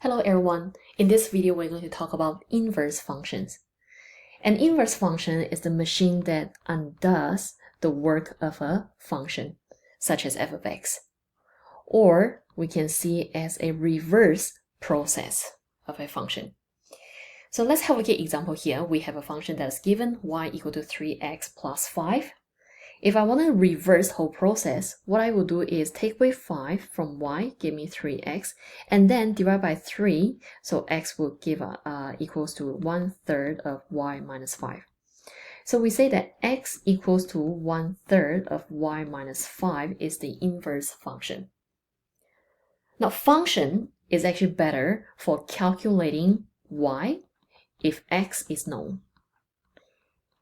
Hello everyone, in this video we're going to talk about inverse functions. An inverse function is the machine that undoes the work of a function, such as f of x. Or we can see it as a reverse process of a function. So let's have a look at example here. We have a function that is given y equal to 3x plus 5. If I want to reverse the whole process, what I will do is take away 5 from y, give me 3x, and then divide by 3, so x will give equals to 1/3 of y minus 5. So we say that x equals to 1/3 of y minus 5 is the inverse function. Now, function is actually better for calculating y if x is known.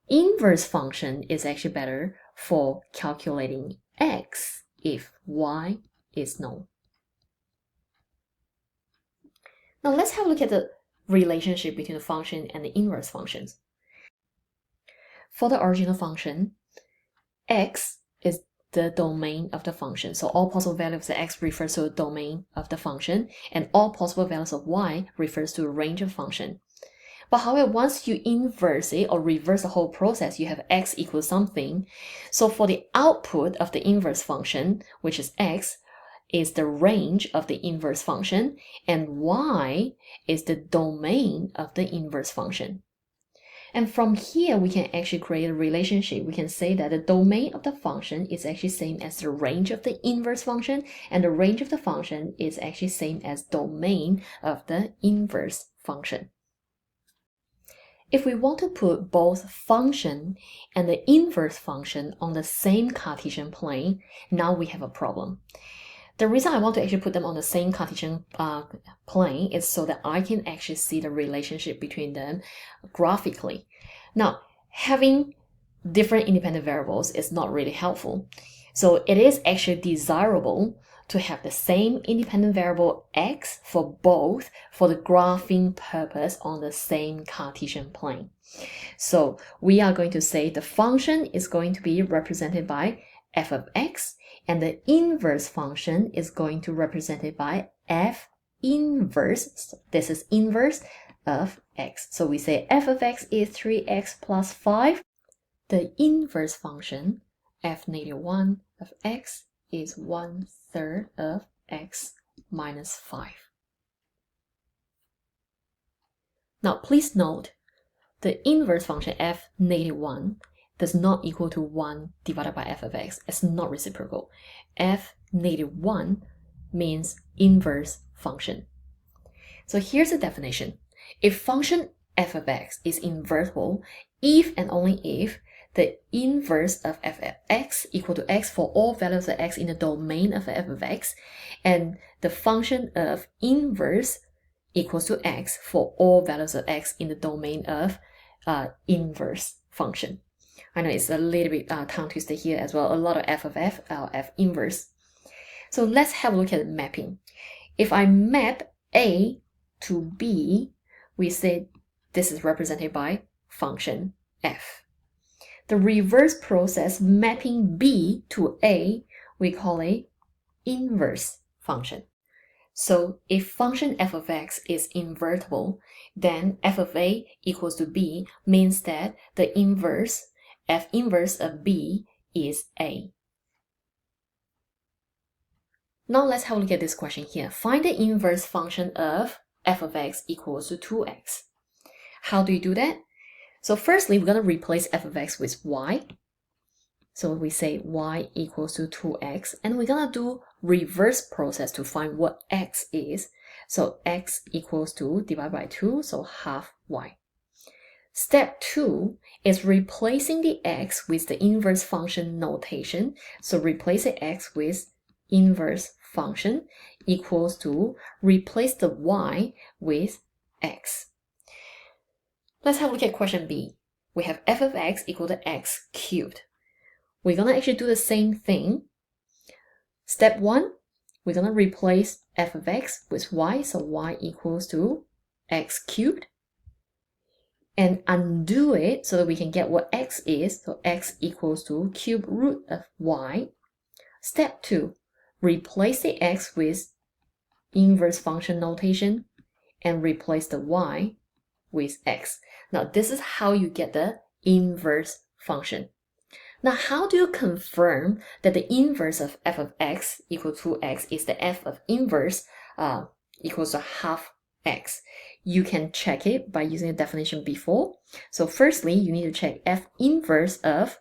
Inverse function is actually better for calculating x if y is known. Now let's have a look at the relationship between the function and the inverse functions. For the original function, x is the domain of the function. So all possible values of x refers to the domain of the function, and all possible values of y refers to a range of function. But however, once you inverse it or reverse the whole process, you have x equals something. So for the output of the inverse function, which is x, is the range of the inverse function, and y is the domain of the inverse function. And from here, we can actually create a relationship. We can say that the domain of the function is actually same as the range of the inverse function, and the range of the function is actually same as domain of the inverse function. If we want to put both function and the inverse function on the same Cartesian plane, now we have a problem. The reason I want to actually put them on the same Cartesian plane is so that I can actually see the relationship between them graphically. Now, having different independent variables is not really helpful. So it is actually desirable to have the same independent variable x for both for the graphing purpose on the same Cartesian plane. So we are going to say the function is going to be represented by f of x, and the inverse function is going to be represented by f inverse. This is inverse of x. So we say f of x is 3x plus 5. The inverse function, f negative 1 of x, is 1/3 of x minus 5. Now please note, the inverse function f negative 1 does not equal to 1 divided by f of x. It's not reciprocal. F negative 1 means inverse function. So here's the definition. If function f of x is invertible if and only if the inverse of f of x equal to x for all values of x in the domain of f of x, and the function of inverse equals to x for all values of x in the domain of inverse function. I know it's a little bit tongue twister here as well. A lot of f of f, f inverse. So let's have a look at the mapping. If I map a to b, we say this is represented by function f. The reverse process mapping b to a, we call a inverse function. So if function f of x is invertible, then f of a equals to b means that the inverse, f inverse of b is a. Now let's have a look at this question here. Find the inverse function of f of x equals to 2x. How do you do that? So firstly, we're going to replace f of x with y. So we say y equals to 2x, and we're going to do reverse process to find what x is. So x equals to divide by 2, so half y. Step 2 is replacing the x with the inverse function notation. So replace the x with inverse function equals to replace the y with x. Let's have a look at question B. We have f of x equal to x cubed. We're going to actually do the same thing. Step 1, we're going to replace f of x with y, so y equals to x cubed. And undo it so that we can get what x is, so x equals to cube root of y. Step 2, replace the x with inverse function notation and replace the y with x. Now, this is how you get the inverse function. Now, how do you confirm that the inverse of f of x equal to x is the f of inverse equals to half x? You can check it by using the definition before. So firstly, you need to check f inverse of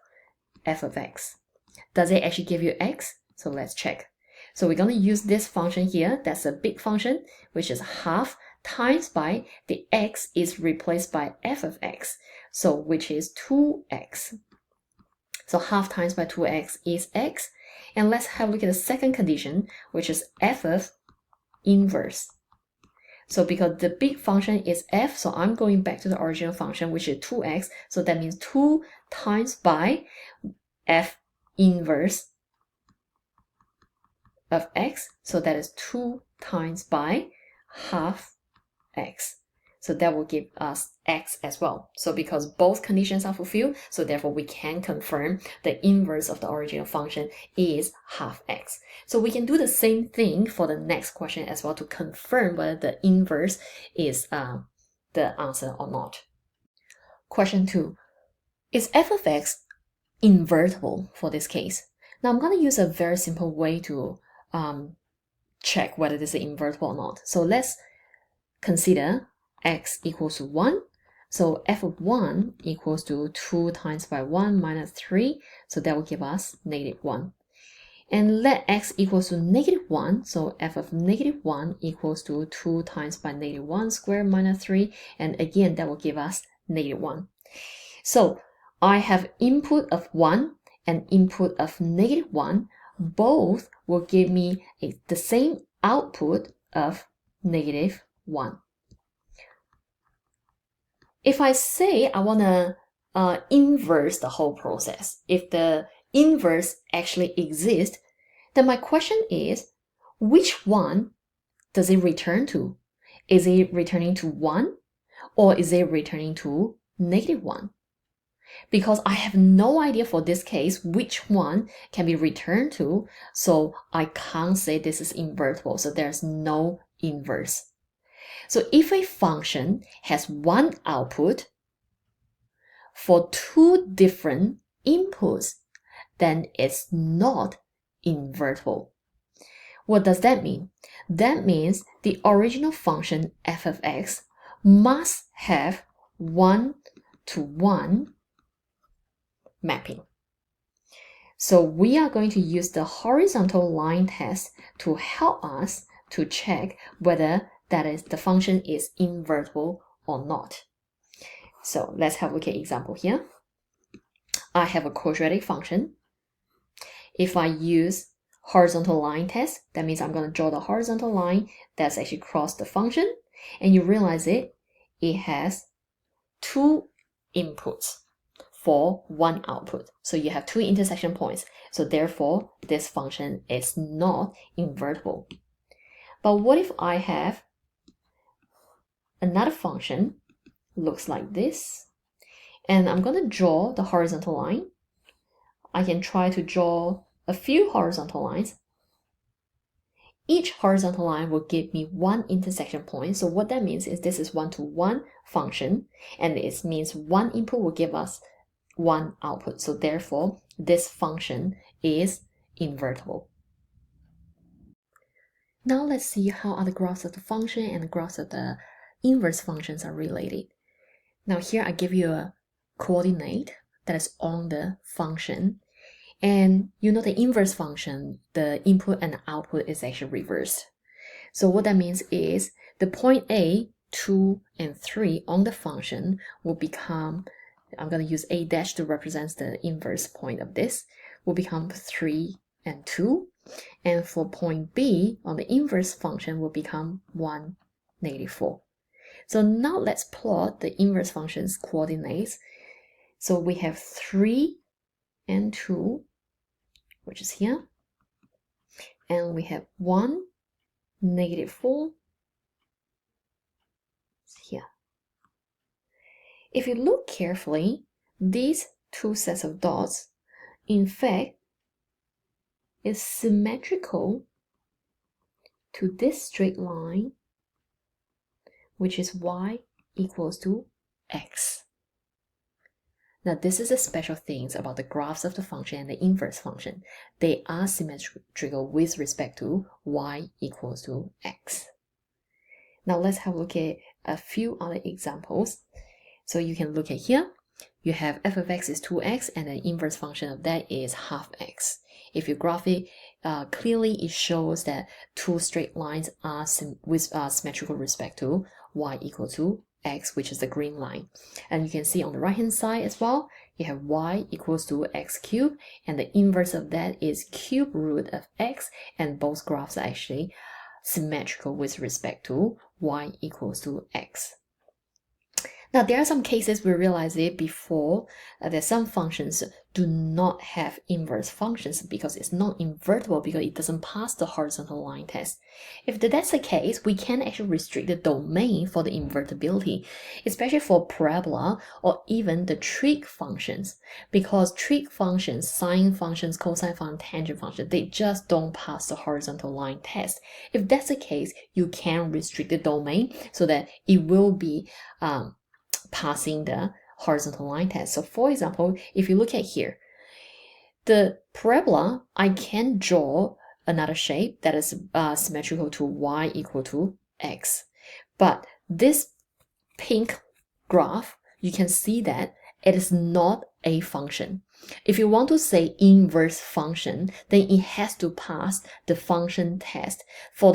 f of x. Does it actually give you x? So let's check. So we're going to use this function here. That's a big function, which is half times by the x is replaced by f of x, so which is 2x. So half times by 2x is x. And let's have a look at the second condition, which is f of inverse. So because the big function is f, so I'm going back to the original function, which is 2x. So that means 2 times by f inverse of x. So that is 2 times by half x. So that will give us x as well. So because both conditions are fulfilled, so therefore we can confirm the inverse of the original function is half x. So we can do the same thing for the next question as well to confirm whether the inverse is the answer or not. Question 2. Is f of x invertible for this case? Now I'm going to use a very simple way to check whether this is invertible or not. So let's consider x equals to 1. So f of 1 equals to 2 times by 1 minus 3. So that will give us negative 1. And let x equals to negative 1. So f of negative 1 equals to 2 times by negative 1 squared minus 3. And again, that will give us negative 1. So I have input of 1 and input of negative 1. Both will give me the same output of negative 1. If I say I want to inverse the whole process, if the inverse actually exists, then my question is, which one does it return to? Is it returning to 1 or is it returning to negative 1? Because I have no idea for this case which one can be returned to, so I can't say this is invertible, so there's no inverse. So if a function has one output for two different inputs, then it's not invertible. What does that mean? That means the original function f of x must have 1-to-1 mapping. So we are going to use the horizontal line test to help us to check whether that is the function is invertible or not. So let's have a look at example here. I have a quadratic function. If I use horizontal line test, that means I'm going to draw the horizontal line that's actually across the function, and you realize it has two inputs for one output. So you have two intersection points. So therefore, this function is not invertible. But what if I have another function, looks like this, and I'm going to draw the horizontal line. I can try to draw a few horizontal lines. Each horizontal line will give me one intersection point. So what that means is this is 1-to-1 function, and it means one input will give us one output. So therefore, this function is invertible. Now let's see how are the graphs of the function and the graphs of the inverse functions are related. Now here I give you a coordinate that is on the function. And you know the inverse function, the input and the output is actually reversed. So what that means is the point A, 2, and 3 on the function will become, I'm going to use A dash to represent the inverse point of this, will become 3 and 2. And for point B on the inverse function will become 1, negative 4. So now let's plot the inverse function's coordinates. So we have 3 and 2, which is here. And we have 1, negative 4, here. If you look carefully, these two sets of dots, in fact, is symmetrical to this straight line, which is y equals to x. Now, this is the special things about the graphs of the function and the inverse function. They are symmetrical with respect to y equals to x. Now, let's have a look at a few other examples. So you can look at here. You have f of x is 2x, and the inverse function of that is half x. If you graph it, clearly it shows that two straight lines are symmetrical with respect to y equal to x, which is the green line. And you can see on the right hand side as well, you have y equals to x cubed, and the inverse of that is cube root of x, and both graphs are actually symmetrical with respect to y equals to x. Now, there are some cases we realized it before that some functions do not have inverse functions because it's not invertible, because it doesn't pass the horizontal line test. If that's the case, we can actually restrict the domain for the invertibility, especially for parabola or even the trig functions, because trig functions, sine functions, cosine functions, tangent functions, they just don't pass the horizontal line test. If that's the case, you can restrict the domain so that it will be passing the horizontal line test. So for example, if you look at here, the parabola, I can draw another shape that is symmetrical to y equal to x. But this pink graph, you can see that it is not a function. If you want to say inverse function, then it has to pass the function test. For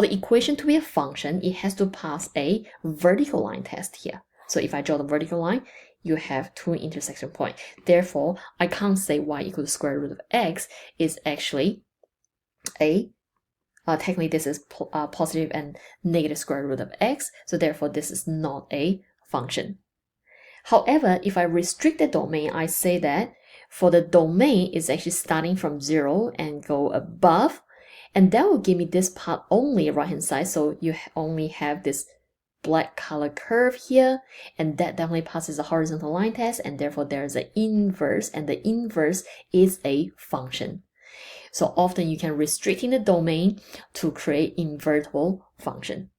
the equation to be a function, it has to pass a vertical line test here. So if I draw the vertical line, you have two intersection points. Therefore, I can't say y equals the square root of x is actually a technically this is positive and negative square root of x, so therefore this is not a function. However, if I restrict the domain, I say that for the domain is actually starting from 0 and go above, and that will give me this part only right hand side, so you only have this black color curve here, and that definitely passes the horizontal line test, and therefore there is an inverse, and the inverse is a function. So often you can restrict in the domain to create invertible function.